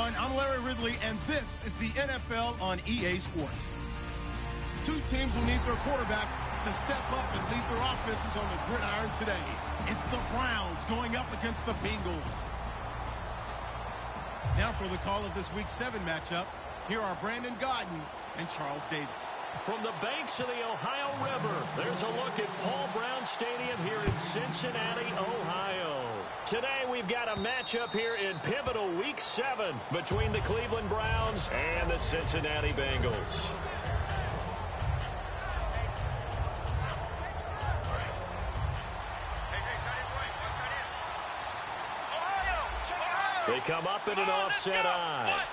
everyone. I'm Larry Ridley, and this is the NFL on EA Sports. Two teams will need their quarterbacks to step up and lead their offenses on the gridiron today. It's the Browns going up against the Bengals. Now for the call of this Week 7 matchup, here are Brandon Gaudin and Charles Davis. From the banks of the Ohio River, there's a look at Paul Brown Stadium here in Cincinnati, Ohio. Today we've got a matchup here in pivotal Week 7 between the Cleveland Browns and the Cincinnati Bengals. They come up in an offset eye.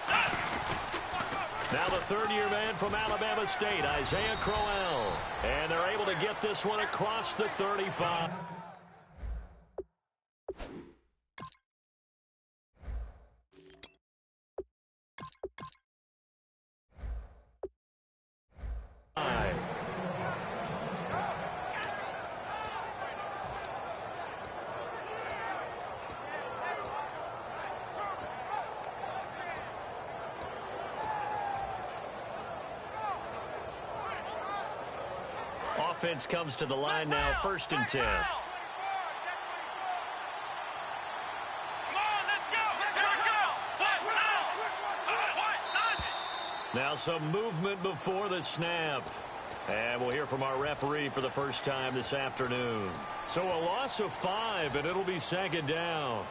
Now the third-year man from Alabama State, Isaiah Crowell. And they're able to get this one across the 35. Offense comes to the line now, 1st and 10. Now some movement before the snap. And we'll hear from our referee for the first time this afternoon. So a loss of 5, and it'll be 2nd down.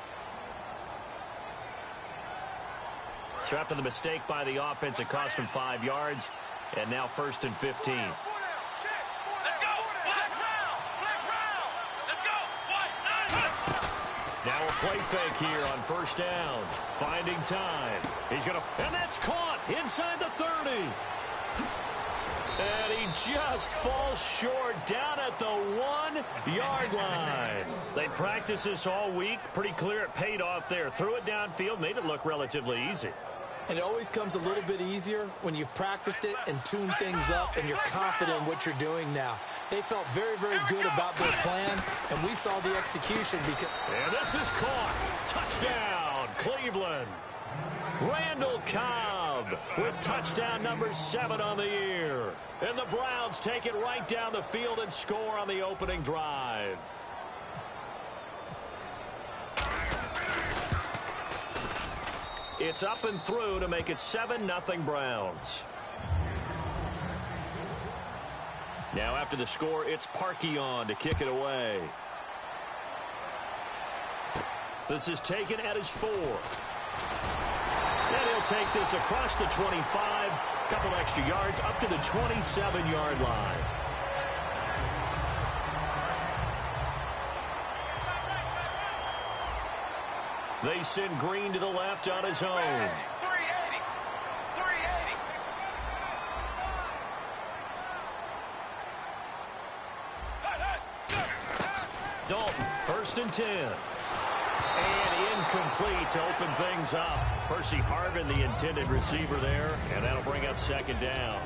So after the mistake by the offense, it cost him 5 yards. And now 1st and 15. Now a play fake here on 1st down. Finding time. He's going to... And that's caught inside the 30. And he just falls short down at the 1-yard line. They practiced this all week. Pretty clear it paid off there. Threw it downfield, made it look relatively easy. And it always comes a little bit easier when you've practiced it and tuned things up and you're confident in what you're doing now. They felt very, very good about their plan, and we saw the execution. And this is caught. Touchdown, Cleveland. Randall Cobb with touchdown number 7 on the year. And the Browns take it right down the field and score on the opening drive. It's up and through to make it 7-0 Browns. Now after the score, it's Parkey on to kick it away. This is taken at his 4. And he'll take this across the 25. Couple extra yards up to the 27-yard line. They send Green to the left on his own. 380. Dalton, 1st and 10. And incomplete to open things up. Percy Harvin, the intended receiver there, and that'll bring up 2nd down.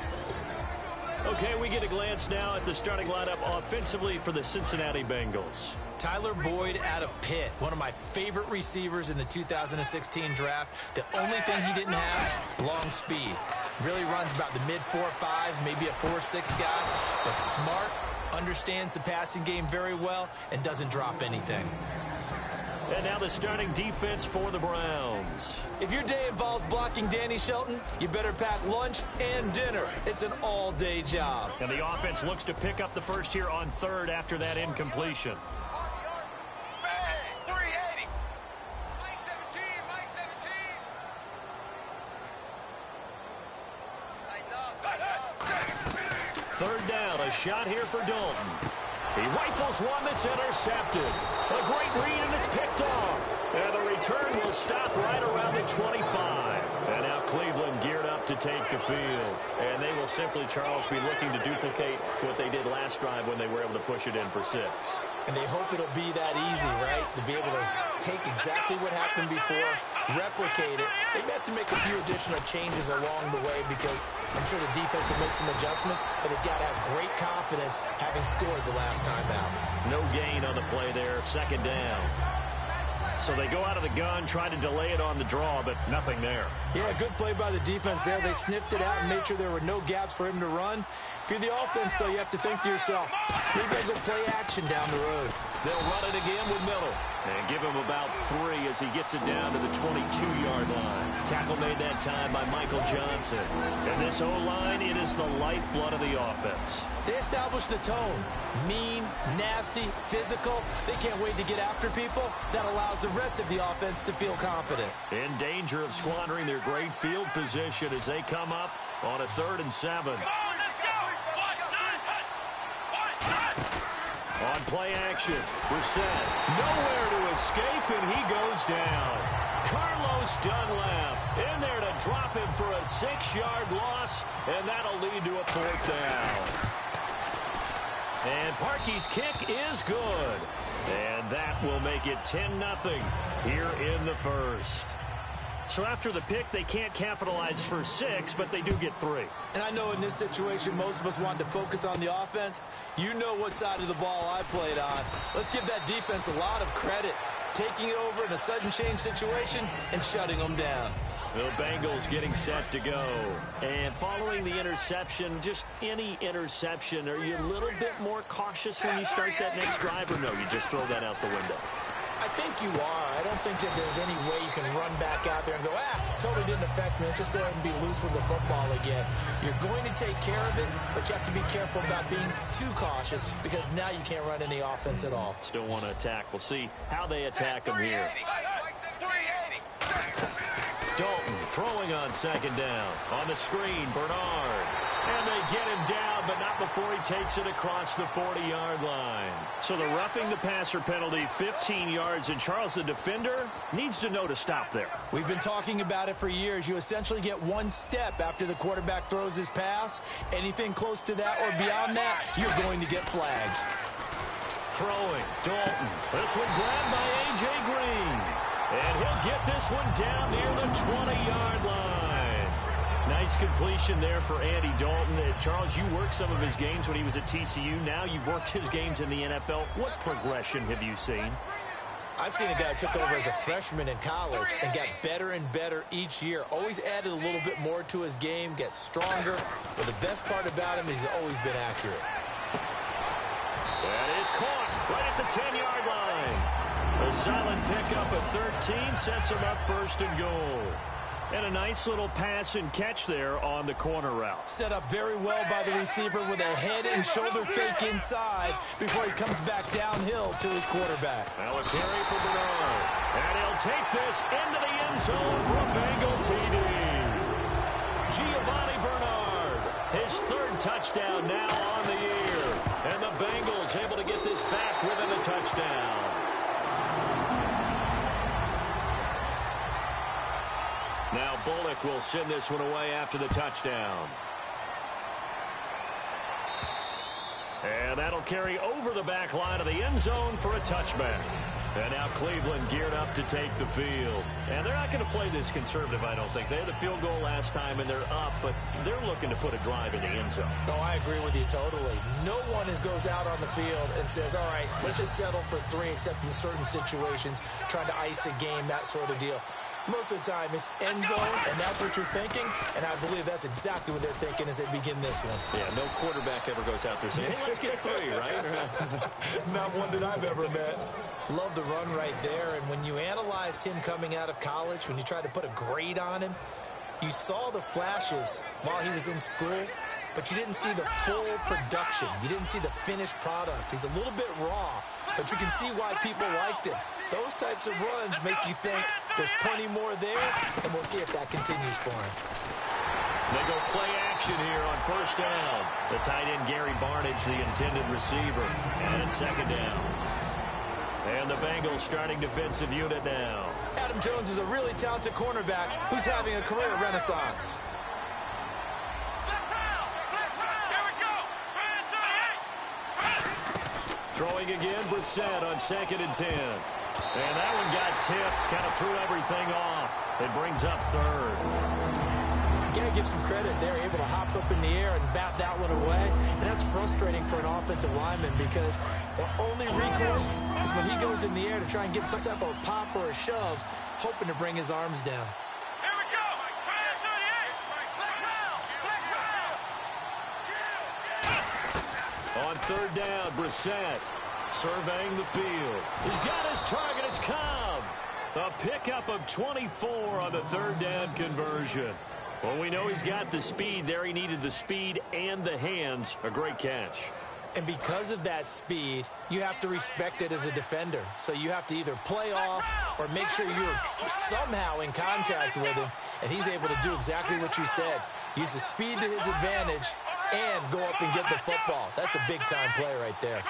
Okay, we get a glance now at the starting lineup offensively for the Cincinnati Bengals. Tyler Boyd out of Pitt, one of my favorite receivers in the 2016 draft. The only thing he didn't have, long speed. Really runs about the mid-4.5s, maybe a 4.6 guy, but smart, understands the passing game very well, and doesn't drop anything. And now the starting defense for the Browns. If your day involves blocking Danny Shelton, you better pack lunch and dinner. It's an all-day job. And the offense looks to pick up the first here on 3rd after that incompletion. 380. 3rd down, a shot here for Dalton. He rifles one that's intercepted. A great read, and it's picked off. And the return will stop right around the 25. And now Cleveland geared up to take the field. And they will simply, Charles, be looking to duplicate what they did last drive when they were able to push it in for 6. And they hope it'll be that easy, right? To be able to take exactly what happened before, replicate it. They may have to make a few additional changes along the way because I'm sure the defense will make some adjustments, but they've got to have great confidence having scored the last time out. No gain on the play there, 2nd down. So they go out of the gun, try to delay it on the draw, but nothing there. Yeah, good play by the defense there. They sniffed it out and made sure there were no gaps for him to run. If you're the offense, though, you have to think to yourself, maybe I go play action down the road. They'll run it again with Miller. And give him about 3 as he gets it down to the 22-yard line. Tackle made that time by Michael Johnson. And this O-line, it is the lifeblood of the offense. They establish the tone. Mean, nasty, physical. They can't wait to get after people. That allows the rest of the offense to feel confident. In danger of squandering their great field position as they come up on a 3rd and 7. On play action, Brissett nowhere to escape, and he goes down. Carlos Dunlap in there to drop him for a 6-yard loss, and that'll lead to a 4th down. And Parkey's kick is good. And that will make it 10-0 here in the first. So after the pick, they can't capitalize for 6, but they do get 3. And I know in this situation, most of us want to focus on the offense. You know what side of the ball I played on. Let's give that defense a lot of credit. Taking it over in a sudden change situation and shutting them down. The Bengals getting set to go. And following the interception, just any interception, are you a little bit more cautious when you start that next drive, or no, you just throw that out the window? I think you are. I don't think that there's any way you can run back out there and go, totally didn't affect me. Let's just go ahead and be loose with the football again. You're going to take care of it, but you have to be careful about being too cautious because now you can't run any offense at all. Still want to attack. We'll see how they attack them here. Dalton throwing on 2nd down. On the screen, Bernard. And they get him down, but not before he takes it across the 40-yard line. So the roughing the passer penalty, 15 yards, and Charles, the defender, needs to know to stop there. We've been talking about it for years. You essentially get 1 step after the quarterback throws his pass. Anything close to that or beyond that, you're going to get flags. Throwing, Dalton. This one grabbed by A.J. Green. And he'll get this one down near the 20-yard line. Nice completion there for Andy Dalton. Charles, you worked some of his games when he was at TCU. Now you've worked his games in the NFL. What progression have you seen? I've seen a guy who took over as a freshman in college and got better and better each year. Always added a little bit more to his game, gets stronger. But the best part about him is he's always been accurate. That is caught right at the 10-yard line. A silent pickup of 13 sets him up 1st and goal. And a nice little pass and catch there on the corner route. Set up very well by the receiver with a head and shoulder fake inside before he comes back downhill to his quarterback. Well, a carry for Bernard. And he'll take this into the end zone for a Bengal TD. Giovanni Bernard, his 3rd touchdown now on the year. And the Bengals able to get this back within a touchdown. Now Bullock will send this one away after the touchdown. And that'll carry over the back line of the end zone for a touchback. And now Cleveland geared up to take the field. And they're not going to play this conservative, I don't think. They had the field goal last time, and they're up, but they're looking to put a drive in the end zone. No, I agree with you totally. No one goes out on the field and says, all right, let's just settle for 3, except in certain situations, trying to ice a game, that sort of deal. Most of the time, it's end zone, and that's what you're thinking, and I believe that's exactly what they're thinking as they begin this one. Yeah, no quarterback ever goes out there saying, hey, let's get 3, right? Not one that I've ever met. Love the run right there, and when you analyzed him coming out of college, when you tried to put a grade on him, you saw the flashes while he was in school, but you didn't see the full production. You didn't see the finished product. He's a little bit raw, but you can see why people liked him. Those types of runs make you think there's plenty more there, and we'll see if that continues for him. They go play action here on 1st down. The tight end, Gary Barnage, the intended receiver. And it's 2nd down. And the Bengals starting defensive unit now. Adam Jones is a really talented cornerback who's having a career renaissance. Throwing again, Brissett on 2nd and 10. And that one got tipped, kind of threw everything off. It brings up 3rd. got to give some credit. They're able to hop up in the air and bat that one away. And that's frustrating for an offensive lineman because the only recourse is when he goes in the air to try and get some type of a pop or a shove, hoping to bring his arms down. On third down, Brissett surveying the field. He's got his target. It's Cobb. A pickup of 24 on the third down conversion. Well, we know he's got the speed there. He needed the speed and the hands. A great catch. And because of that speed, you have to respect it as a defender. So you have to either play off or make sure you're somehow in contact with him. And he's able to do exactly what you said. Use the speed to his advantage and go up and get the football. That's a big-time play right there.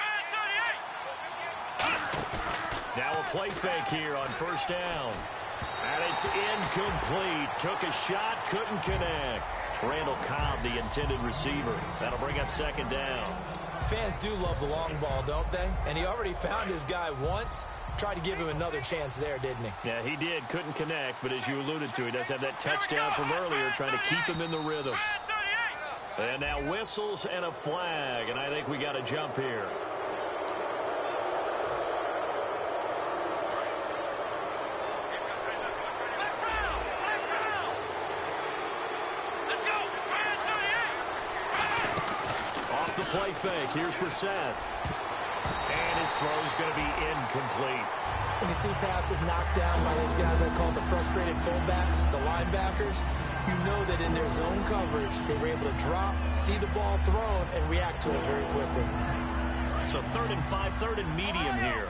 Now a play fake here on first down. And it's incomplete. Took a shot, couldn't connect. Randall Cobb, the intended receiver. That'll bring up second down. Fans do love the long ball, don't they? And he already found his guy once. Tried to give him another chance there, didn't he? Yeah, he did. Couldn't connect, but as you alluded to, he does have that touchdown from earlier, trying to keep him in the rhythm. And now whistles and a flag, and I think we got a jump here. Off the play fake, here's Brissett. And his throw's going to be incomplete. When you see passes knocked down by those guys I call the frustrated fullbacks, the linebackers, you know that in their zone coverage, they were able to drop, see the ball thrown, and react to it very quickly. So 3rd and 5, 3rd and medium here.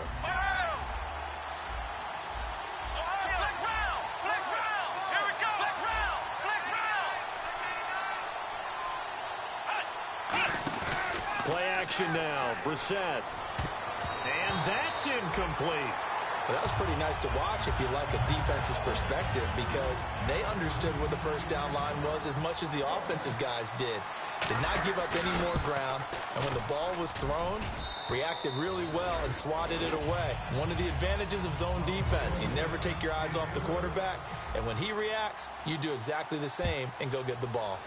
Play action now, Brissett. And that's incomplete. Well, that was pretty nice to watch if you like a defense's perspective because they understood where the first down line was as much as the offensive guys did. Did not give up any more ground, and when the ball was thrown, reacted really well and swatted it away. One of the advantages of zone defense, you never take your eyes off the quarterback, and when he reacts, you do exactly the same and go get the ball.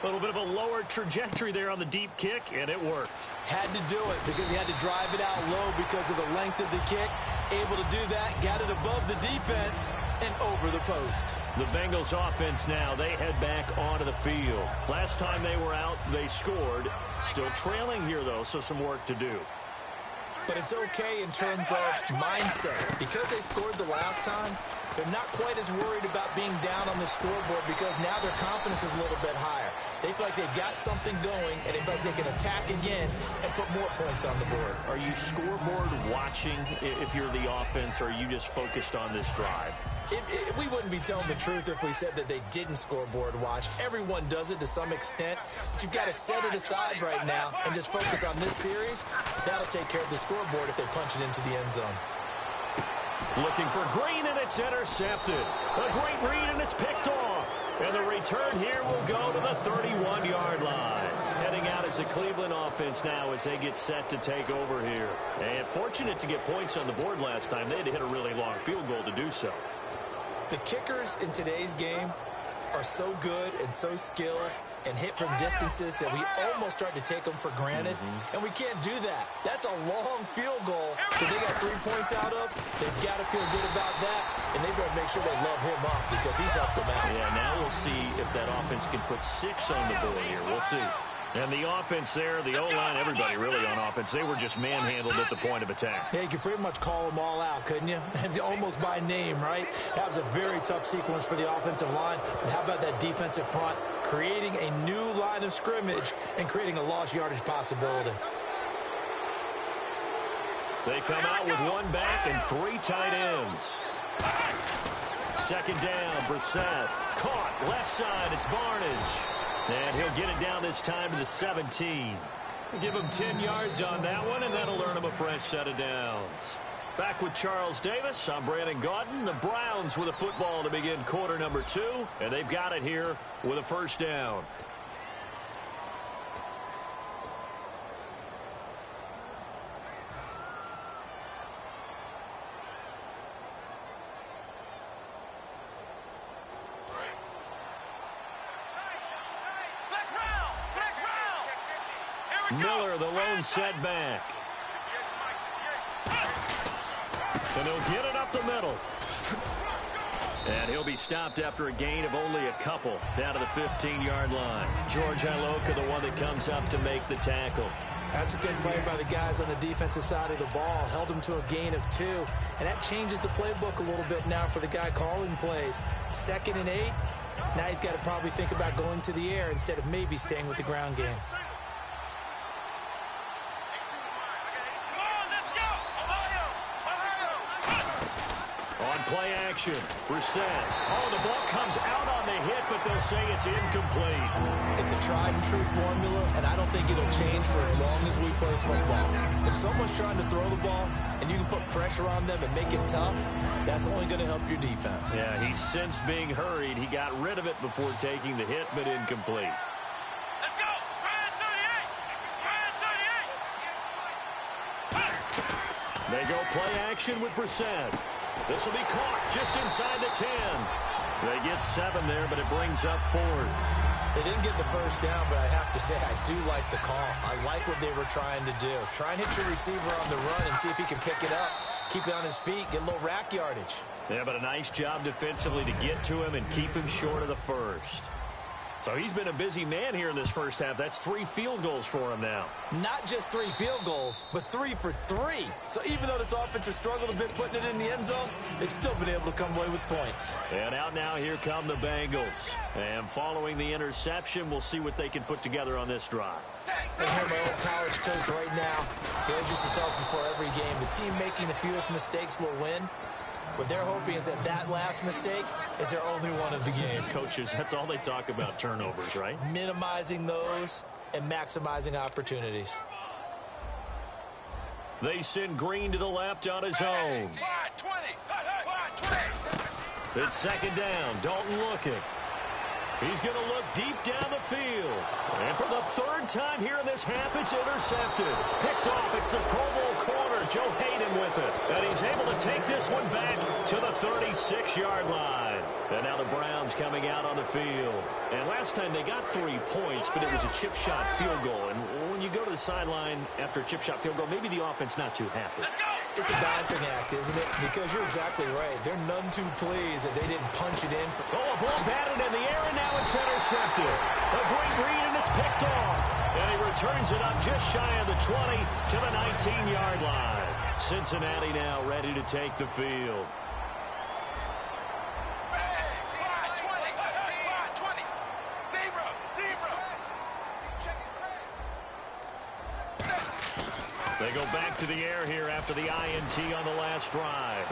A little bit of a lower trajectory there on the deep kick, and it worked. Had to do it because he had to drive it out low because of the length of the kick. Able to do that, got it above the defense and over the post. The Bengals offense now, they head back onto the field. Last time they were out, they scored. Still trailing here, though, so some work to do. But it's okay in terms of mindset. Because they scored the last time, they're not quite as worried about being down on the scoreboard because now their confidence is a little bit higher. They feel like they've got something going, and they feel like they can attack again and put more points on the board. Are you scoreboard watching if you're the offense, or are you just focused on this drive? We wouldn't be telling the truth if we said that they didn't scoreboard watch. Everyone does it to some extent, but you've got to set it aside right now and just focus on this series. That'll take care of the scoreboard if they punch it into the end zone. Looking for Green, and it's intercepted. A great read, and it's picked off. And the return here will go to the 31-yard line. Heading out as the Cleveland offense now as they get set to take over here. And fortunate to get points on the board last time. They had to hit a really long field goal to do so. The kickers in today's game are so good and so skilled and hit from distances that we almost start to take them for granted. And we can't do that. That's a long field goal that they got 3 points out of. They've got to feel good about that, and they've got to make sure they love him up because he's helped them out. Yeah, now we'll see if that offense can put 6 on the board here. We'll see. And the offense there, the O-line, everybody really on offense, they were just manhandled at the point of attack. Yeah, you could pretty much call them all out, couldn't you? Almost by name, right? That was a very tough sequence for the offensive line. But how about that defensive front creating a new line of scrimmage and creating a lost yardage possibility? They come out with 1 back and 3 tight ends. Second down, Brissett. Caught, left side, it's Barnage. And he'll get it down this time to the 17. Give him 10 yards on that one, and that'll earn him a fresh set of downs. Back with Charles Davis, I'm Brandon Gaudin. The Browns with a football to begin quarter number 2, and they've got it here with a first down. Miller, the lone setback. And he'll get it up the middle. And he'll be stopped after a gain of only a couple down to the 15-yard line. George Iloka, the one that comes up to make the tackle. That's a good play by the guys on the defensive side of the ball. Held him to a gain of 2. And that changes the playbook a little bit now for the guy calling plays. 2nd and 8. Now he's got to probably think about going to the air instead of maybe staying with the ground game. Play action. Brissett. Oh, the ball comes out on the hit, but they'll say it's incomplete. It's a tried and true formula, and I don't think it'll change for as long as we play football. If someone's trying to throw the ball and you can put pressure on them and make it tough, that's only going to help your defense. Yeah, he's since being hurried. He got rid of it before taking the hit, but incomplete. Let's go! Ryan 38! Ryan 38! They go play action with Brissett. This will be caught just inside the 10. They get 7 there, but it brings up 4th. They didn't get the first down, but I have to say I do like the call. I like what they were trying to do. Try and hit your receiver on the run and see if he can pick it up. Keep it on his feet, get a little rack yardage. Yeah, but a nice job defensively to get to him and keep him short of the first. So he's been a busy man here in this first half. That's 3 field goals for him now. Not just 3 field goals, but 3 for 3. So even though this offense has struggled a bit putting it in the end zone, they've still been able to come away with points. And out now, here come the Bengals. And following the interception, we'll see what they can put together on this drive. I hear my old college coach right now. He always used to tell us before every game, the team making the fewest mistakes will win. What they're hoping is that last mistake is their only one of the game. Coaches, that's all they talk about, turnovers, right? Minimizing those and maximizing opportunities. They send Green to the left on his own. It's 2nd down. Dalton looking. He's going to look deep down the field. And for the 3rd time here in this half, it's intercepted. Picked off. It's the Pro Bowl corner, Joe Hayden, with it. And he's able to take this one back to the 36-yard line. And now the Browns coming out on the field. And last time they got 3 points, but it was a chip shot field goal. And when you go to the sideline after a chip shot field goal, maybe the offense not too happy. It's a balancing act, isn't it? Because you're exactly right. They're none too pleased that they didn't punch it in. A ball batted in the air, and now it's intercepted. A great read, and it's picked off. And he returns it up just shy of the 20 to the 19-yard line. Cincinnati now ready to take the field. They go back to the air here after the INT on the last drive.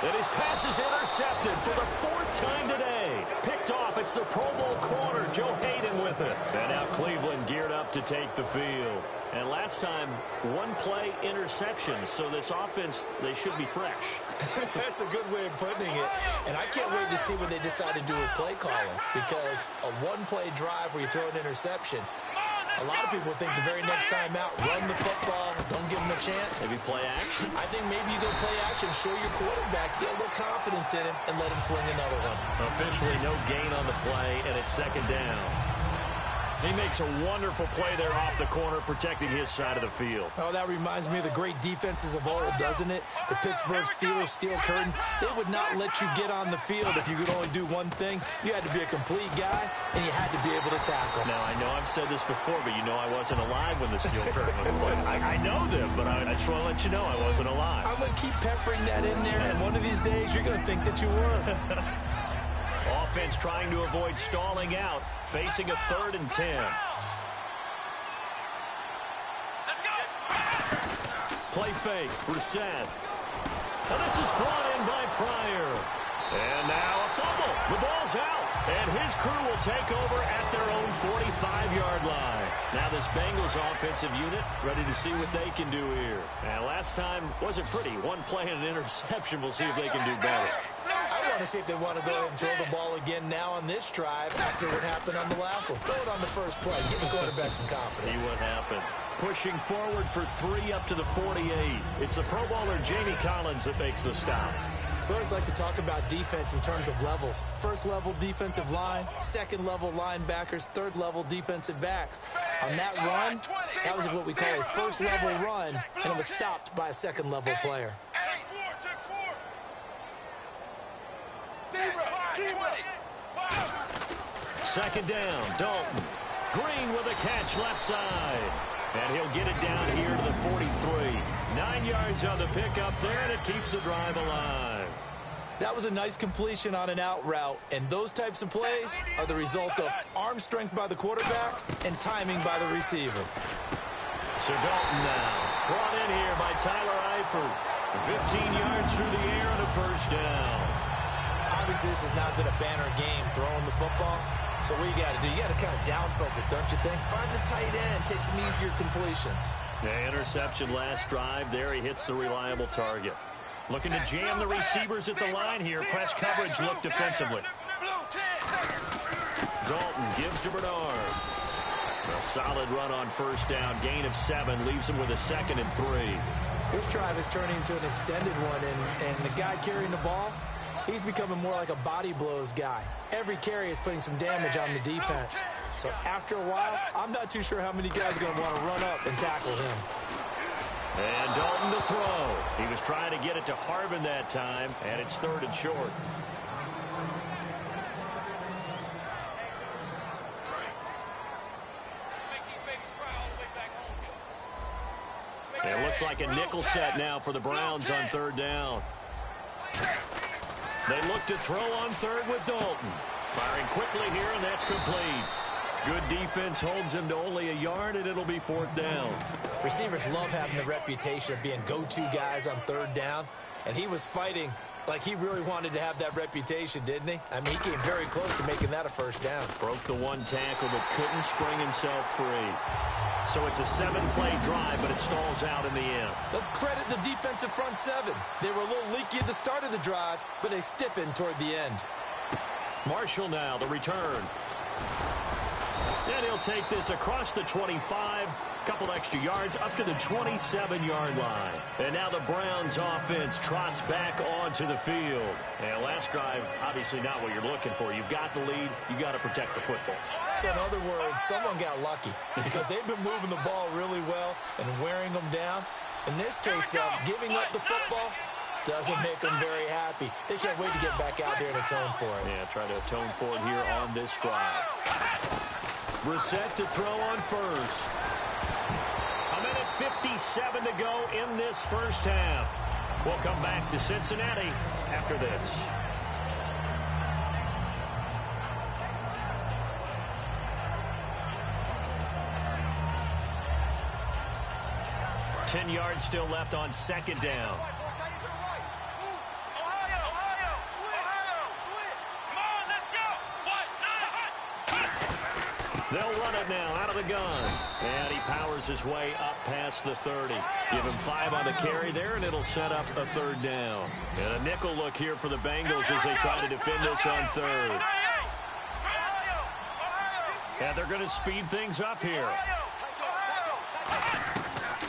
And his pass is intercepted for the 4th time today. Picked off. It's the Pro Bowl corner, Joe Hayden, with it. And now Cleveland geared up to take the field. And last time, 1 play interception. So this offense, they should be fresh. That's a good way of putting it. And I can't wait to see what they decide to do with play calling. Because a 1-play drive where you throw an interception, a lot of people think the very next time out, run the football, don't give them a chance. Maybe play action? I think maybe you go play action, show your quarterback, get a little confidence in him, and let him fling another one. Officially no gain on the play, and it's 2nd down. He makes a wonderful play there off the corner, protecting his side of the field. Oh, that reminds me of the great defenses of old, doesn't it? The Pittsburgh Steelers, steel curtain. They would not let you get on the field if you could only do one thing. You had to be a complete guy, and you had to be able to tackle. Now, I know I've said this before, but you know I wasn't alive when the steel curtain was put. I know them, but I just want to let you know I wasn't alive. I'm going to keep peppering that in there, and one of these days you're going to think that you were. Offense trying to avoid stalling out, facing a 3rd and 10. Play fake, Brissett. Now this is brought in by Pryor. And now a fumble. The ball's out. And his crew will take over at their own 45-yard line. Now this Bengals offensive unit ready to see what they can do here. And last time wasn't pretty. 1 play and an interception. We'll see if they can do better. I want to see if they want to go ahead and throw the ball again now on this drive after what happened on the last one. Throw it on the first play. Give the quarterback some confidence. See what happens. Pushing forward for 3 up to the 48. It's the Pro Bowler Jamie Collins that makes the stop. We always like to talk about defense in terms of levels. First level defensive line, second level linebackers, third level defensive backs. On that run, that was what we call a first level run, and it was stopped by a second level player. Second down, Dalton. Green with a catch left side. And he'll get it down here to the 43. 9 yards on the pickup there, and it keeps the drive alive. That was a nice completion on an out route, and those types of plays are the result of arm strength by the quarterback and timing by the receiver. So Dalton now brought in here by Tyler Eifert. 15 yards through the air and a first down. Obviously, this has not been a banner game throwing the football. So what you got to do, you got to kind of down focus, don't you think? Find the tight end, take some easier completions. Yeah, interception last drive. There he hits the reliable target. Looking to jam the receivers at the line here. Press coverage look defensively. Dalton gives to Bernard. A solid run on first down. Gain of 7 leaves him with a 2nd and 3. This drive is turning into an extended one, and the guy carrying the ball, he's becoming more like a body blows guy. Every carry is putting some damage on the defense. So after a while, I'm not too sure how many guys are going to want to run up and tackle him. And Dalton to throw. He was trying to get it to Harbin that time, and it's 3rd and short. It looks like a nickel set now for the Browns on 3rd down. They look to throw on 3rd with Dalton. Firing quickly here, and that's complete. Good defense holds him to only a yard, and it'll be 4th down. Receivers love having the reputation of being go-to guys on 3rd down, and he was fighting like he really wanted to have that reputation, didn't he? I mean, he came very close to making that a first down. Broke the one tackle, but couldn't spring himself free. So it's a 7-play drive, but it stalls out in the end. Let's credit the defensive front 7. They were a little leaky at the start of the drive, but they stiffened toward the end. Marshall now, the return. And he'll take this across the 25. Couple extra yards up to the 27-yard line. And now the Browns offense trots back onto the field. And last drive, obviously not what you're looking for. You've got the lead. You've got to protect the football. So in other words, someone got lucky because they've been moving the ball really well and wearing them down. In this case, though, giving up the football doesn't make them very happy. They can't wait to get back out there and atone for it. Yeah, try to atone for it here on this drive. Brissett to throw on first. 1:57 to go in this first half. We'll come back to Cincinnati after this. Ten yards still left on 2nd down. They'll run it now out of the gun. And he powers his way up past the 30. Give him 5 on the carry there, and it'll set up a 3rd down. And a nickel look here for the Bengals as they try to defend this on 3rd. And they're going to speed things up here.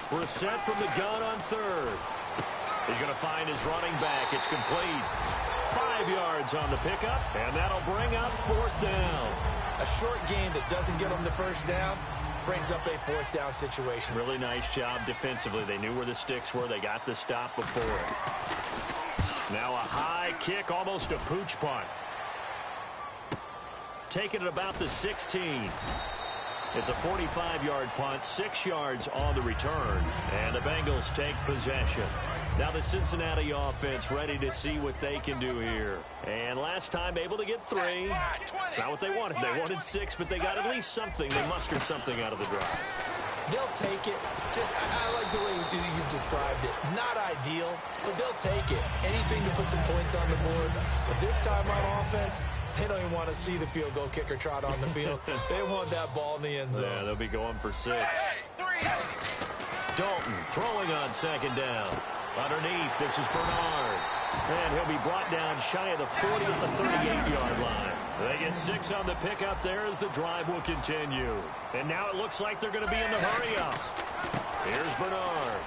Brissett from the gun on 3rd. He's going to find his running back. It's complete. 5 yards on the pickup, and that'll bring up 4th down. A short gain that doesn't get them the first down brings up a 4th down situation. Really nice job defensively. They knew where the sticks were. They got the stop before it. Now a high kick, almost a pooch punt. Taking it about the 16. It's a 45-yard punt, 6 yards on the return, and the Bengals take possession. Now the Cincinnati offense ready to see what they can do here. And last time able to get 3. It's not what they wanted. They wanted 6, but they got at least something. They mustered something out of the drive. They'll take it. I like the way you've described it. Not ideal, but they'll take it. Anything to put some points on the board. But this time on offense, they don't even want to see the field goal kicker trot on the field. They want that ball in the end zone. Yeah, they'll be going for 6. Dalton throwing on 2nd down. Underneath, this is Bernard. And he'll be brought down shy of the 40 at the 38-yard line. They get 6 on the pickup there as the drive will continue. And now it looks like they're going to be in the hurry-up. Here's Bernard.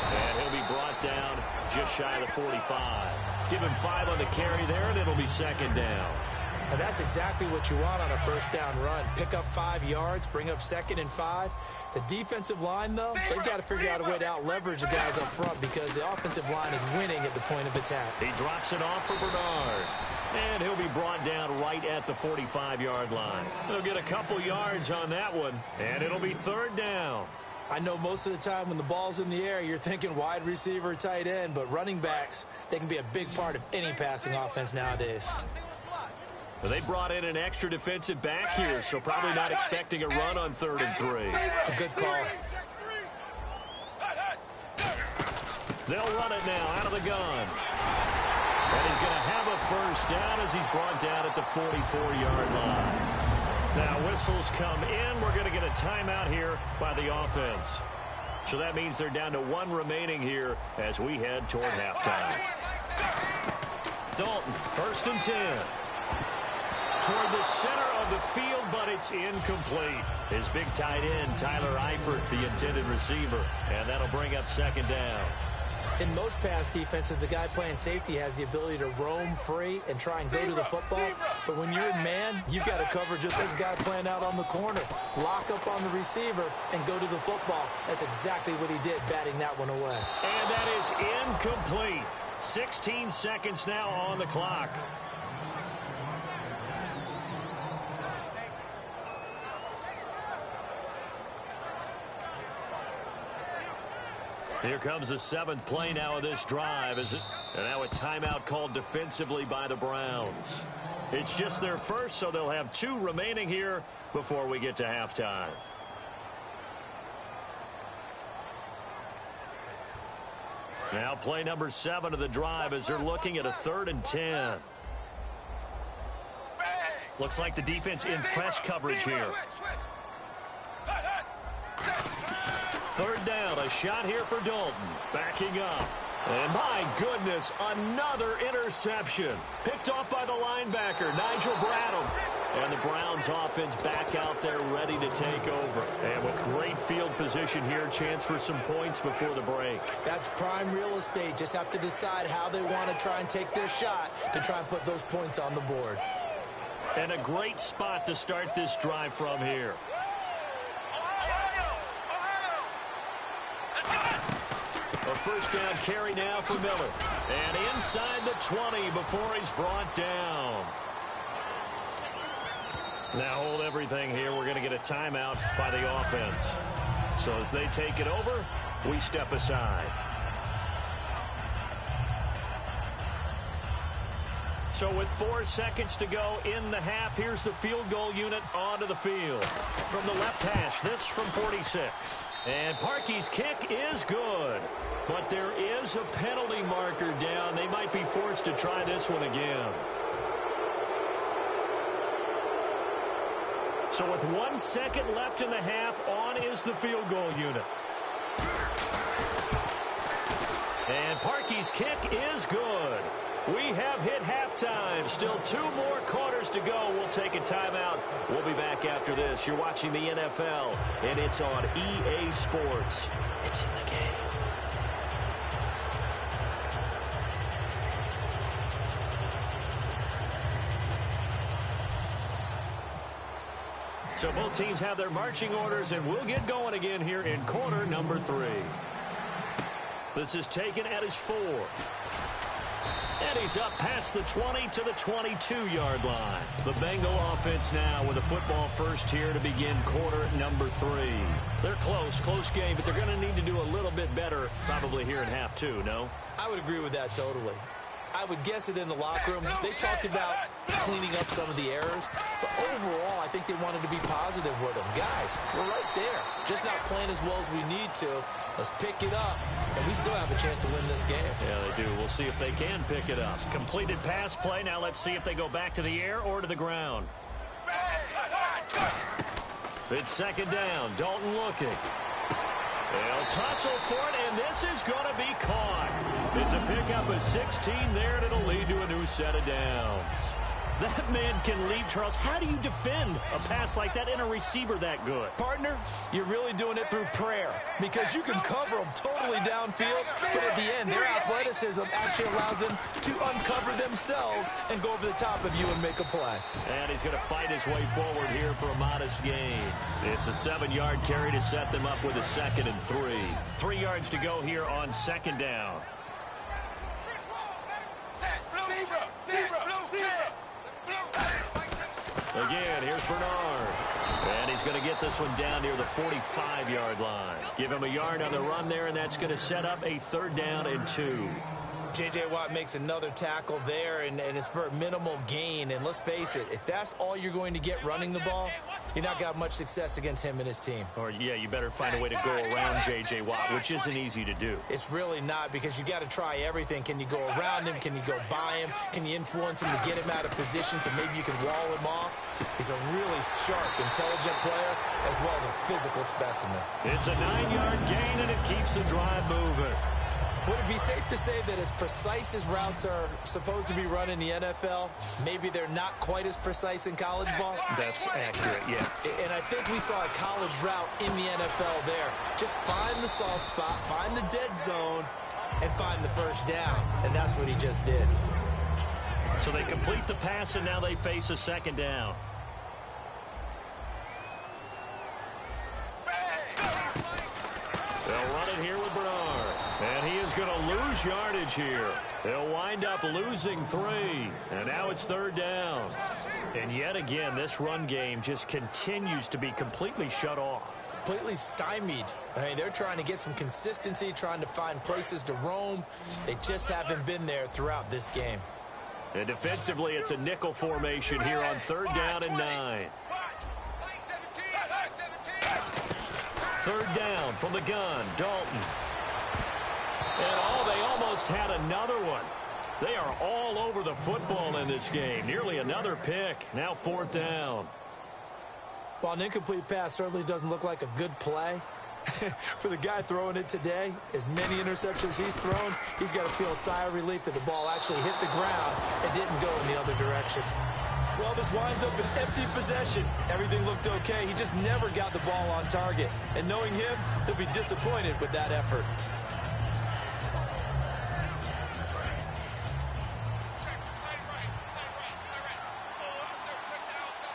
And he'll be brought down just shy of the 45. Give him 5 on the carry there, and it'll be second down. And that's exactly what you want on a first down run. Pick up 5 yards, bring up 2nd and 5. The defensive line, though, they've got to figure out a way to out-leverage the guys up front because the offensive line is winning at the point of attack. He drops it off for Bernard. And he'll be brought down right at the 45-yard line. He'll get a couple yards on that one, and it'll be third down. I know most of the time when the ball's in the air, you're thinking wide receiver, tight end, but running backs, they can be a big part of any passing offense nowadays. Well, they brought in an extra defensive back here, so probably not expecting a run on 3rd and 3. A good call. They'll run it now out of the gun. And he's going to have a first down as he's brought down at the 44-yard line. Now whistles come in. We're going to get a timeout here by the offense. So that means they're down to 1 remaining here as we head toward halftime. Dalton, 1st and 10. Toward the center of the field, but it's incomplete. His big tight end, Tyler Eifert, the intended receiver. And that'll bring up 2nd down. In most pass defenses, the guy playing safety has the ability to roam free and try and go to the football. But when you're in man, you've got to cover just like the guy playing out on the corner. Lock up on the receiver and go to the football. That's exactly what he did, batting that one away. And that is incomplete. 16 seconds now on the clock. Here comes the 7th play now of this drive. And now a timeout called defensively by the Browns. It's just their first, so they'll have 2 remaining here before we get to halftime. Now play number 7 of the drive as they're looking at a 3rd and 10. Looks like the defense in press coverage here. 3rd down, a shot here for Dalton. Backing up. And my goodness, another interception. Picked off by the linebacker, Nigel Bradham. And the Browns offense back out there ready to take over. And with great field position here, chance for some points before the break. That's prime real estate. Just have to decide how they want to try and take their shot to try and put those points on the board. And a great spot to start this drive from here. A first down carry now for Miller. And inside the 20 before he's brought down. Now hold everything here. We're going to get a timeout by the offense. So as they take it over, we step aside. So with 4 seconds to go in the half, here's the field goal unit onto the field. From the left hash, this from 46. And Parkey's kick is good. But there is a penalty marker down. They might be forced to try this one again. So with 1 second left in the half, on is the field goal unit. And Parkey's kick is good. We have hit halftime. Still 2 more quarters to go. We'll take a timeout. We'll be back after this. You're watching the NFL, and it's on EA Sports. It's in the game. So both teams have their marching orders, and we'll get going again here in quarter number 3. This is taken at his 4. And he's up past the 20 to the 22-yard line. The Bengal offense now with a football first here to begin quarter number 3. They're close game, but they're going to need to do a little bit better probably here in half 2, no? I would agree with that totally. I would guess it in the locker room. They talked about cleaning up some of the errors, but overall, I think they wanted to be positive with them. Guys, we're right there. Just not playing as well as we need to. Let's pick it up, and we still have a chance to win this game. Yeah, they do. We'll see if they can pick it up. Completed pass play. Now let's see if they go back to the air or to the ground. It's second down. Dalton looking. They'll tussle for it, and this is going to be caught. It's a pickup of 16 there, and it'll lead to a new set of downs. That man can leap, Charles. How do you defend a pass like that in a receiver that good? Partner, you're really doing it through prayer because you can cover them totally downfield, but at the end, their athleticism actually allows them to uncover themselves and go over the top of you and make a play. And he's going to fight his way forward here for a modest gain. It's a 7-yard carry to set them up with a 2nd and 3. 3 yards to go here on 2nd down. Again, here's Bernard. And he's going to get this one down near the 45-yard line. Give him a yard on the run there, and that's going to set up a 3rd down and 2. J.J. Watt makes another tackle there, and it's for a minimal gain. And let's face it, if that's all you're going to get running the ball, you're not got much success against him and his team. Or, yeah, you better find a way to go around J.J. Watt, which isn't easy to do. It's really not because you got to try everything. Can you go around him? Can you go by him? Can you influence him to get him out of position so maybe you can wall him off? He's a really sharp, intelligent player as well as a physical specimen. It's a 9-yard gain, and it keeps the drive moving. Would it be safe to say that as precise as routes are supposed to be run in the NFL, maybe they're not quite as precise in college ball? That's accurate, yeah. And I think we saw a college route in the NFL there. Just find the soft spot, find the dead zone, and find the 1st down. And that's what he just did. So they complete the pass, and now they face a 2nd down. They'll run it here with Bernard. And he is going to lose yardage here. They'll wind up losing 3. And now it's 3rd down. And yet again, this run game just continues to be completely shut off. Completely stymied. I mean, they're trying to get some consistency, trying to find places to roam. They just haven't been there throughout this game. And defensively, it's a nickel formation here on 3rd down and 9. 3rd down from the gun, Dalton. And they almost had another one. They are all over the football in this game. Nearly another pick. Now 4th down. While an incomplete pass certainly doesn't look like a good play, for the guy throwing it today, as many interceptions he's thrown, he's got to feel a sigh of relief that the ball actually hit the ground and didn't go in the other direction. Well, this winds up an empty possession. Everything looked okay. He just never got the ball on target. And knowing him, he'll be disappointed with that effort.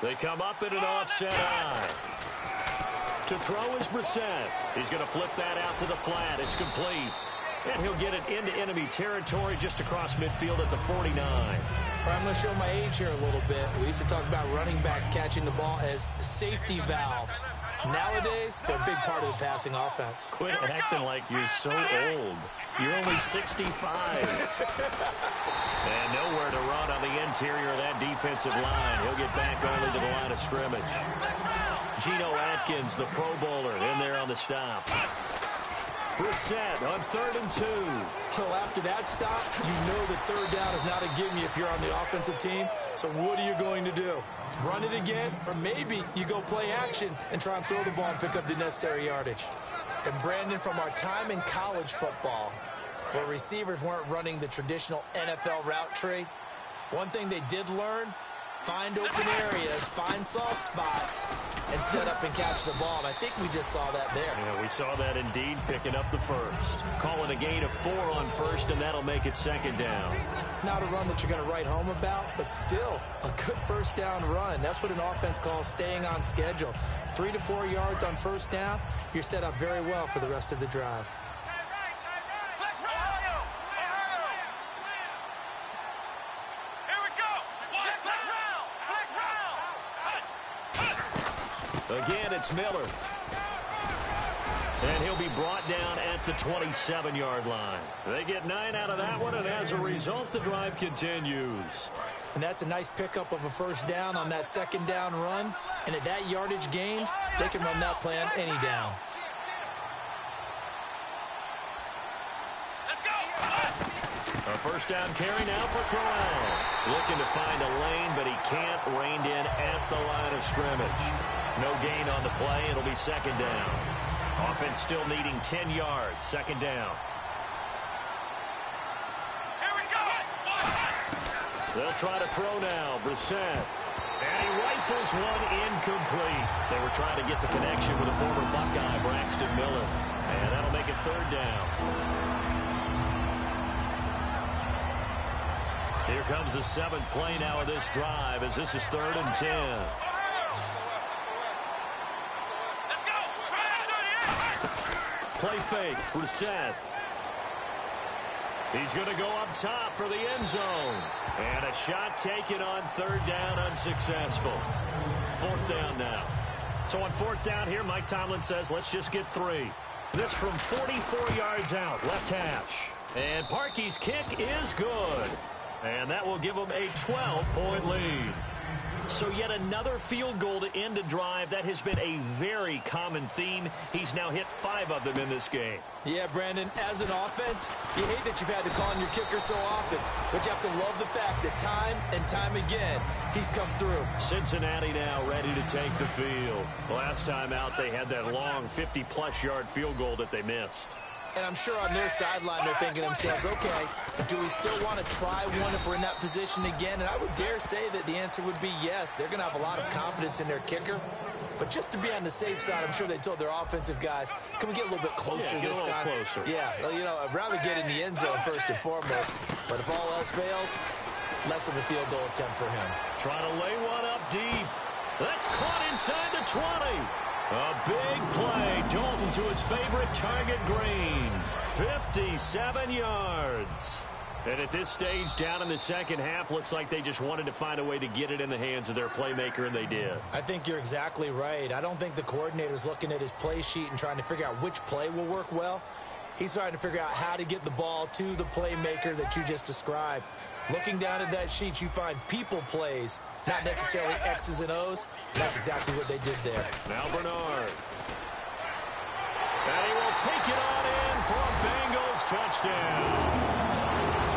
They come up in an offset eye. To throw is Brissett. He's going to flip that out to the flat. It's complete. And he'll get it into enemy territory just across midfield at the 49. I'm going to show my age here a little bit. We used to talk about running backs catching the ball as safety valves. Nowadays, they're a big part of the passing offense. Quit acting like you're so old. You're only 65. And nowhere to run on the interior of that defensive line. He'll get back only to the line of scrimmage. Geno Atkins, the Pro Bowler, in there on the stop. Brissett on 3rd and 2. So after that stop, you know that 3rd down is not a gimme if you're on the offensive team. So what are you going to do? Run it again? Or maybe you go play action and try and throw the ball and pick up the necessary yardage. And Brandon, from our time in college football, where receivers weren't running the traditional NFL route tree, one thing they did learn, find open areas, find soft spots, and set up and catch the ball. And I think we just saw that there. Yeah, we saw that indeed, picking up the 1st. Calling a gain of 4 on 1st, and that'll make it 2nd down. Not a run that you're going to write home about, but still a good 1st down run. That's what an offense calls staying on schedule. 3 to 4 yards on 1st down, you're set up very well for the rest of the drive. Again, it's Miller. And he'll be brought down at the 27-yard line. They get 9 out of that one, and as a result, the drive continues. And that's a nice pickup of a 1st down on that 2nd down run. And at that yardage gained, they can run that play on any down. A 1st down carry now for Corral. Looking to find a lane, but he can't. Reined in at the line of scrimmage. No gain on the play. It'll be 2nd down. Offense still needing 10 yards. 2nd down. Here we go. They'll try to throw now. Brissett. And he rifles one incomplete. They were trying to get the connection with a former Buckeye, Braxton Miller. And that'll make it third down. Here comes the seventh play now of this drive as this is 3rd and 10. Play fake. Brissett. He's going to go up top for the end zone. And a shot taken on 3rd down, unsuccessful. 4th down now. So on 4th down here, Mike Tomlin says, let's just get 3. This from 44 yards out, left hash. And Parkey's kick is good. And that will give them a 12-point lead. So yet another field goal to end a drive. That has been a very common theme. He's now hit 5 of them in this game. Yeah, Brandon, as an offense, you hate that you've had to call on your kicker so often, but you have to love the fact that time and time again, he's come through. Cincinnati now ready to take the field. Last time out, they had that long 50-plus yard field goal that they missed. And I'm sure on their sideline, they're thinking to themselves, okay, do we still want to try one if we're in that position again? And I would dare say that the answer would be yes. They're going to have a lot of confidence in their kicker. But just to be on the safe side, I'm sure they told their offensive guys, can we get a little bit closer this time? Closer. Yeah, well, you know, I'd rather get in the end zone first and foremost. But if all else fails, less of a field goal attempt for him. Trying to lay one up deep. That's caught inside the 20. A big play. Dalton to his favorite target, Green. 57 yards. And at this stage, down in the second half, looks like they just wanted to find a way to get it in the hands of their playmaker, and they did. I think you're exactly right. I don't think the coordinator's looking at his play sheet and trying to figure out which play will work well. He's trying to figure out how to get the ball to the playmaker that you just described. Looking down at that sheet, you find people plays, not necessarily X's and O's. That's exactly what they did there. Now Bernard. And he will take it on in for a Bengals touchdown.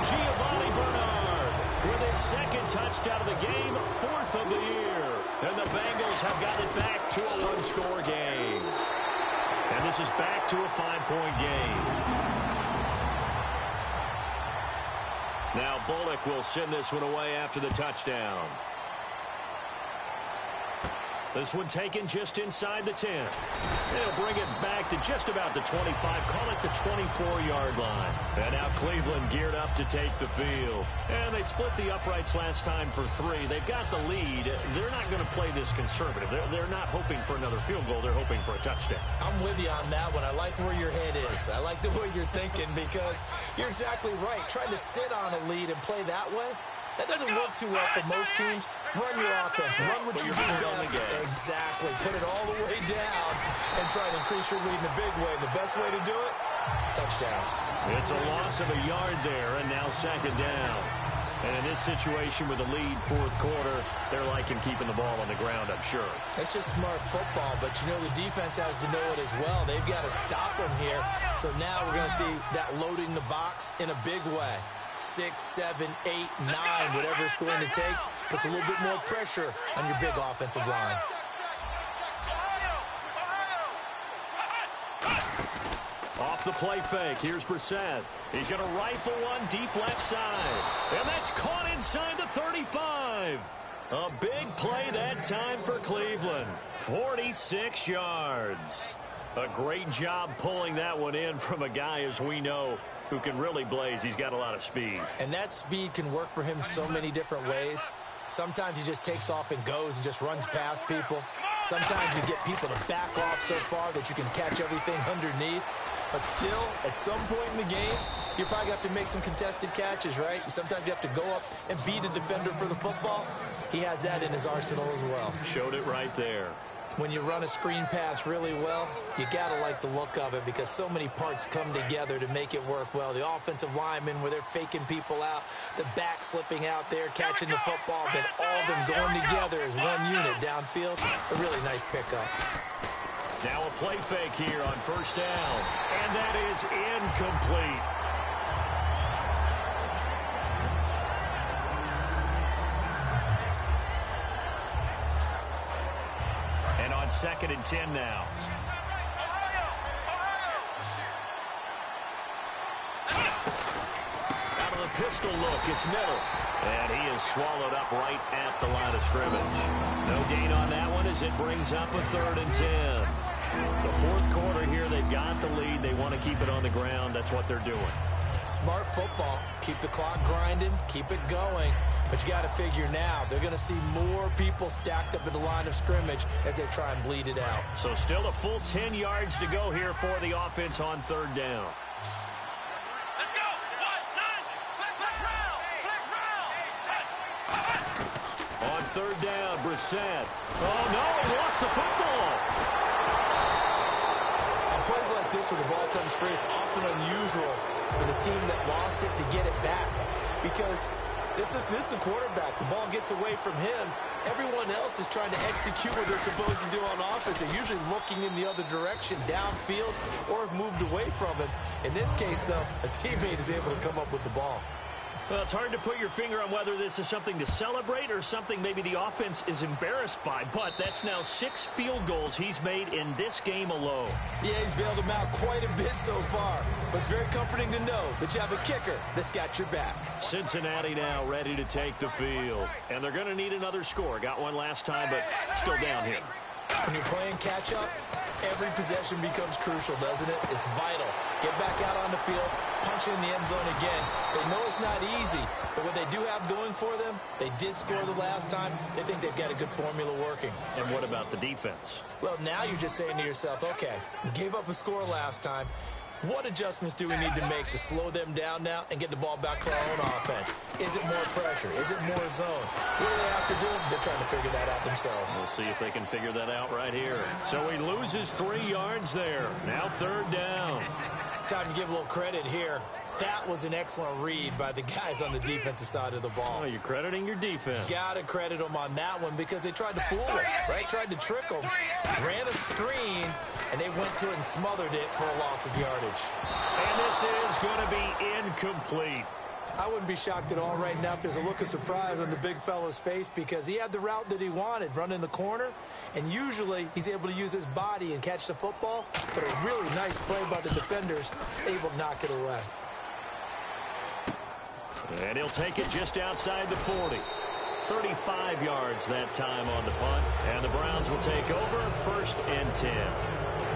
Giovanni Bernard with his second touchdown of the game, 4th of the year. And the Bengals have got it back to a one-score game. And this is back to a 5-point game. Now Bullock will send this one away after the touchdown. This one taken just inside the 10. They'll bring it back to just about the 25. Call it the 24-yard line. And now Cleveland geared up to take the field. And they split the uprights last time for 3. They've got the lead. They're not going to play this conservative. They're not hoping for another field goal. They're hoping for a touchdown. I'm with you on that one. I like where your head is. I like the way you're thinking because you're exactly right. Trying to sit on a lead and play that way, that doesn't work too well for most teams. Run your offense. Run what you do best. Exactly. Put it all the way down and try to increase your lead in a big way. And the best way to do it, touchdowns. It's a loss of a yard there, and now 2nd down. And in this situation with the lead 4th quarter, they're liking keeping the ball on the ground, I'm sure. It's just smart football, but you know the defense has to know it as well. They've got to stop them here. So now we're going to see that loading the box in a big way. 6, 7, 8, 9, whatever it's going to take, puts a little bit more pressure on your big offensive line. Off the play fake, here's Brissett. He's going to rifle one deep left side. And that's caught inside the 35. A big play that time for Cleveland. 46 yards. A great job pulling that one in from a guy, as we know, who can really blaze. He's got a lot of speed. And that speed can work for him so many different ways. Sometimes he just takes off and goes and just runs past people. Sometimes you get people to back off so far that you can catch everything underneath. But still, at some point in the game, you probably have to make some contested catches, right? Sometimes you have to go up and beat a defender for the football. He has that in his arsenal as well. Showed it right there. When you run a screen pass really well, you got to like the look of it because so many parts come together to make it work well. The offensive linemen, where they're faking people out, the back slipping out there, catching the football, then all of them going together as one unit downfield. A really nice pickup. Now a play fake here on 1st down, and that is incomplete. And on 2nd and 10 now. Out of the pistol look. It's Miller. And he is swallowed up right at the line of scrimmage. No gain on that one as it brings up a 3rd and 10. The fourth quarter here, they've got the lead. They want to keep it on the ground. That's what they're doing. Smart football. Keep the clock grinding. Keep it going. But you got to figure now, they're going to see more people stacked up at the line of scrimmage as they try and bleed it out. So still a full 10 yards to go here for the offense on 3rd down. Let's go. 1, 9. On 3rd down, Brissett. Oh, no, he lost the football. On plays like this where the ball comes free, it's often unusual for the team that lost it to get it back. Because this is the quarterback. The ball gets away from him. Everyone else is trying to execute what they're supposed to do on offense. They're usually looking in the other direction, downfield, or have moved away from him. In this case, though, a teammate is able to come up with the ball. Well, it's hard to put your finger on whether this is something to celebrate or something maybe the offense is embarrassed by, but that's now 6 field goals he's made in this game alone. Yeah, he's bailed them out quite a bit so far, but it's very comforting to know that you have a kicker that's got your back. Cincinnati now ready to take the field, and they're going to need another score. Got one last time, but still down here. When you're playing catch-up, every possession becomes crucial, doesn't it? It's vital. Get back out on the field, punch in the end zone again. They know it's not easy, but what they do have going for them, they did score the last time. They think they've got a good formula working. And what about the defense? Well, now you're just saying to yourself, okay, we gave up a score last time. What adjustments do we need to make to slow them down now and get the ball back to our own offense? Is it more pressure? Is it more zone? What do they have to do? They're trying to figure that out themselves. We'll see if they can figure that out right here. So he loses 3 yards there. Now 3rd down. Time to give a little credit here. That was an excellent read by the guys on the defensive side of the ball. Oh, you're crediting your defense. Got to credit them on that one because they tried to fool them, right? Tried to trick them. Ran a screen, and they went to it and smothered it for a loss of yardage. And this is going to be incomplete. I wouldn't be shocked at all right now if there's a look of surprise on the big fella's face because he had the route that he wanted, running the corner, and usually he's able to use his body and catch the football, but a really nice play by the defenders, able to knock it away. And he'll take it just outside the 40. 35 yards that time on the punt. And the Browns will take over 1st and 10.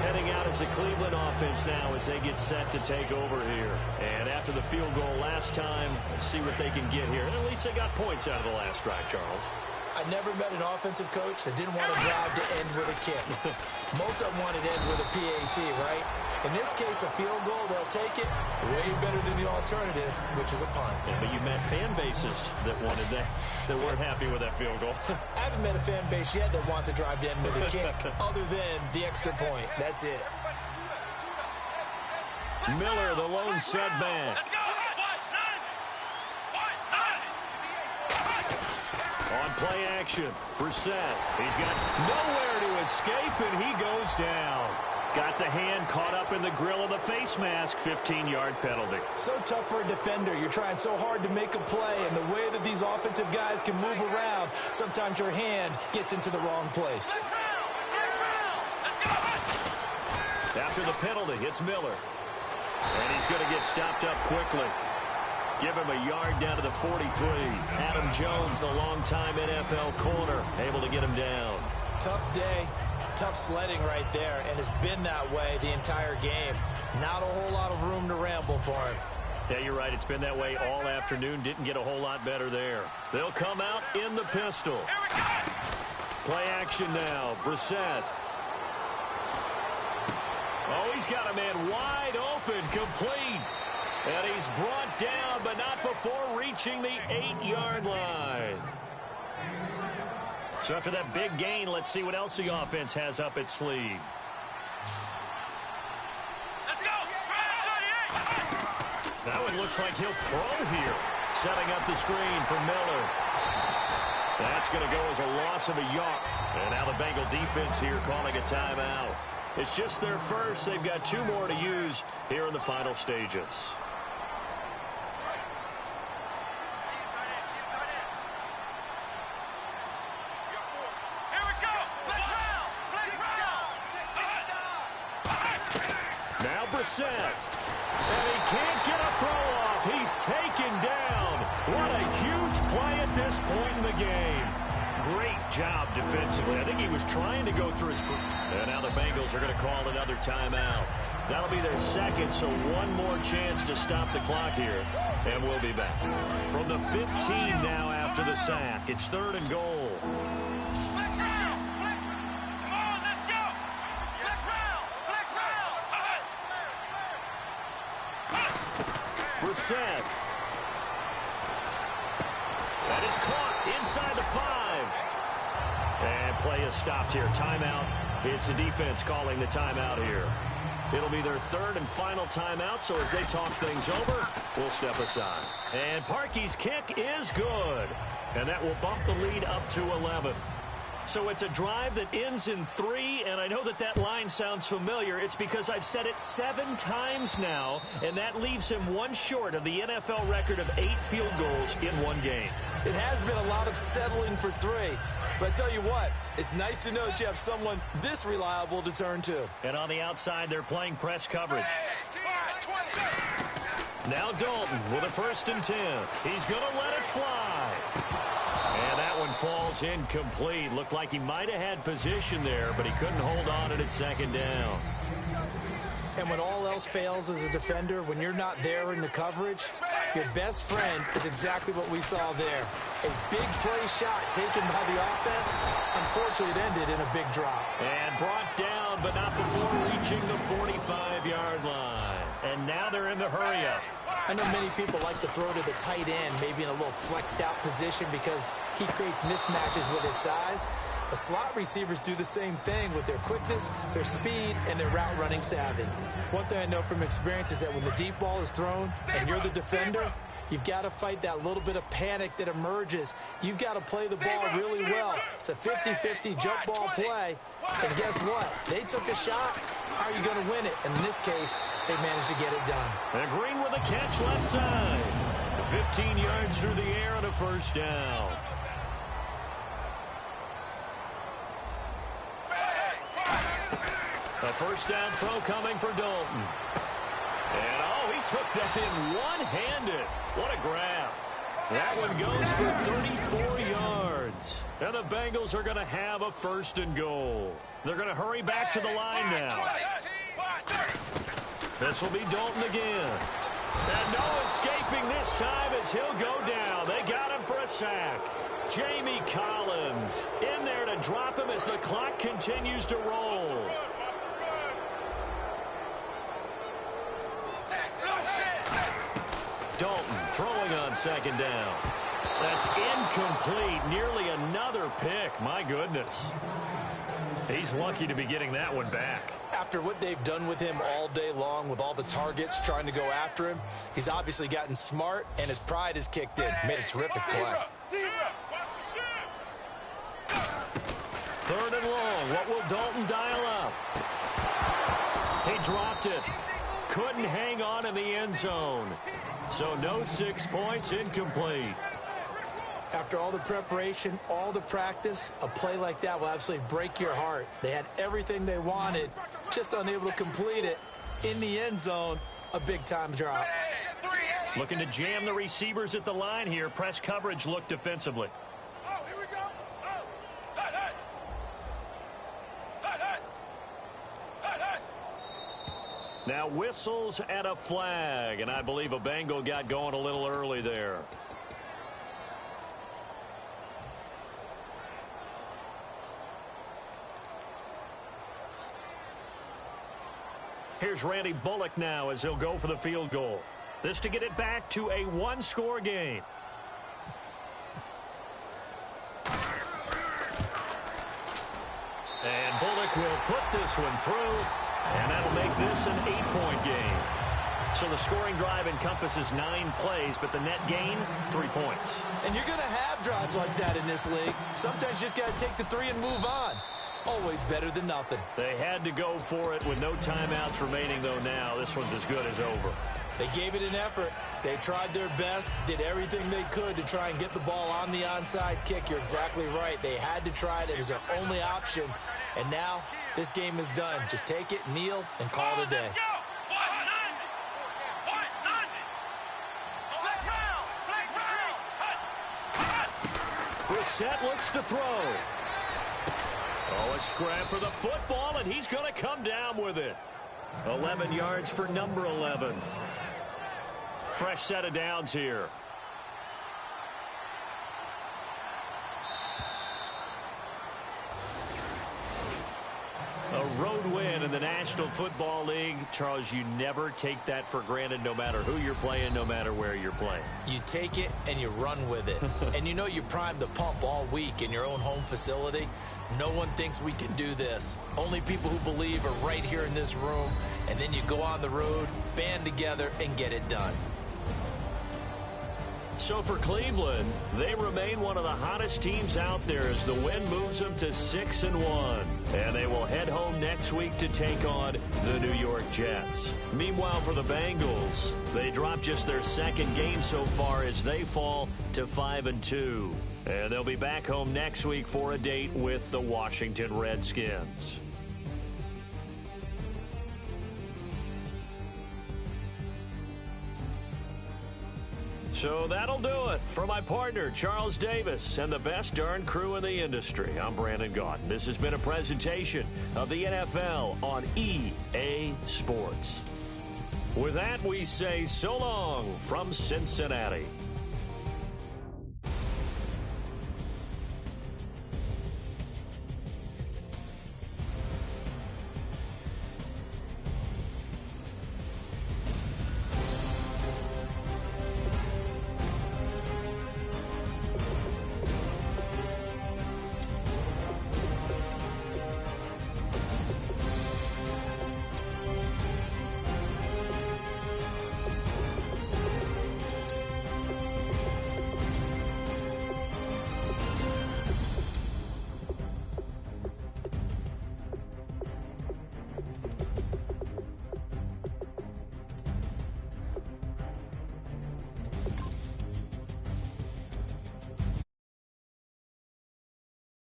Heading out as the Cleveland offense now as they get set to take over here. And after the field goal last time, we'll see what they can get here. And at least they got points out of the last drive, Charles. I never met an offensive coach that didn't want to drive to end with a kick. Most of them wanted to end with a PAT, right? In this case, a field goal, they'll take it way better than the alternative, which is a punt. Yeah, but you met fan bases that wanted that weren't happy with that field goal. I haven't met a fan base yet that wants to drive to end with a kick other than the extra point. That's it. Miller, the lone setback. Let's go. 1, 9. On play action, Brissett. He's got nowhere to escape, and he goes down. Got the hand caught up in the grill of the face mask. 15-yard penalty. So tough for a defender. You're trying so hard to make a play, and the way that these offensive guys can move around, sometimes your hand gets into the wrong place. After the penalty, it's Miller. And he's going to get stopped up quickly. Give him a yard down to the 43. Adam Jones, the longtime NFL corner, able to get him down. Tough day. Tough sledding right there, and it's been that way the entire game. Not a whole lot of room to ramble for him. Yeah, you're right. It's been that way all afternoon. Didn't get a whole lot better there. They'll come out in the pistol. Play action now. Brissett. Oh, he's got a man wide open, complete. And he's brought down, but not before reaching the 8-yard line. So after that big gain, let's see what else the offense has up its sleeve. Let's go. That one looks like he'll throw here. Setting up the screen for Miller. That's going to go as a loss of a yard. And now the Bengal defense here calling a timeout. It's just their first. They've got 2 more to use here in the final stages. Now Brissett. And he can't get a throw off. He's taken down. job defensively. I think he was trying to go through his... And now the Bengals are going to call another timeout. That'll be their second, so one more chance to stop the clock here. And we'll be back. From the 15 now after the sack. It's 3rd and goal. Brissett. That is caught inside the 5. And play is stopped here. Timeout. It's the defense calling the timeout here. It'll be their 3rd and final timeout, so as they talk things over, we'll step aside. And Parkey's kick is good. And that will bump the lead up to 11. So it's a drive that ends in 3, and I know that that line sounds familiar. It's because I've said it 7 times now, and that leaves him one short of the NFL record of 8 field goals in one game. It has been a lot of settling for 3. But I tell you what, it's nice to know that you have someone this reliable to turn to. And on the outside, they're playing press coverage. Now Dalton with a 1st and 10. He's going to let it fly. And that one falls incomplete. Looked like he might have had position there, but he couldn't hold on at 2nd down. And when all else fails as a defender, when you're not there in the coverage, your best friend is exactly what we saw there. A big play shot taken by the offense. Unfortunately, it ended in a big drop. And brought down, but not before reaching the 45-yard line. And now they're in the hurry-up. I know many people like to throw to the tight end, maybe in a little flexed out position because he creates mismatches with his size. But slot receivers do the same thing with their quickness, their speed, and their route running savvy. One thing I know from experience is that when the deep ball is thrown and you're the defender, you've got to fight that little bit of panic that emerges. You've got to play the ball really well. It's a 50-50 jump ball play. And guess what? They took a shot. How are you going to win it? And in this case, they managed to get it done. And Green with a catch left side. 15 yards through the air and a 1st down. A 1st down throw coming for Dalton. And, oh, he took that in one-handed. What a grab. That one goes for 34 yards. And the Bengals are going to have a 1st and goal. They're going to hurry back to the line now. This will be Dalton again. And no escaping this time as he'll go down. They got him for a sack. Jamie Collins in there to drop him as the clock continues to roll. Dalton throwing on 2nd down. That's incomplete. Nearly another pick. My goodness. He's lucky to be getting that one back. After what they've done with him all day long with all the targets trying to go after him, he's obviously gotten smart and his pride has kicked in. Made a terrific play. 3rd and long. What will Dalton dial up? He dropped it. Couldn't hang on in the end zone. So no 6 points, incomplete. After all the preparation, all the practice, a play like that will absolutely break your heart. They had everything they wanted, just unable to complete it. In the end zone, a big-time drop. Looking to jam the receivers at the line here. Press coverage look defensively. Now whistles and a flag, and I believe a Bengal got going a little early there. Here's Randy Bullock now as he'll go for the field goal. This to get it back to a 1-score game. And Bullock will put this one through, and that'll make this an 8-point game. So the scoring drive encompasses 9 plays, but the net gain, 3 points. And you're going to have drives like that in this league. Sometimes you just got to take the 3 and move on. Always better than nothing. They had to go for it with no timeouts remaining, though now. This one's as good as over. They gave it an effort. They tried their best, did everything they could to try and get the ball on the onside kick. You're exactly right. They had to try it. It was their only option. And now this game is done. Just take it, kneel, and call it a day. Brissett looks to throw. Oh, a scrap for the football, and he's going to come down with it. 11 yards for number 11. Fresh set of downs here. A road win in the National Football League. Charles, you never take that for granted, no matter who you're playing, no matter where you're playing. You take it and you run with it. And you know you primed the pump all week in your own home facility. No one thinks we can do this. Only people who believe are right here in this room. And then you go on the road, band together, and get it done. So for Cleveland, they remain one of the hottest teams out there as the win moves them to 6-1. And they will head home next week to take on the New York Jets. Meanwhile, for the Bengals, they dropped just their second game so far as they fall to 5-2. And they'll be back home next week for a date with the Washington Redskins. So that'll do it for my partner, Charles Davis, and the best darn crew in the industry. I'm Brandon Gaudin. This has been a presentation of the NFL on EA Sports. With that, we say so long from Cincinnati.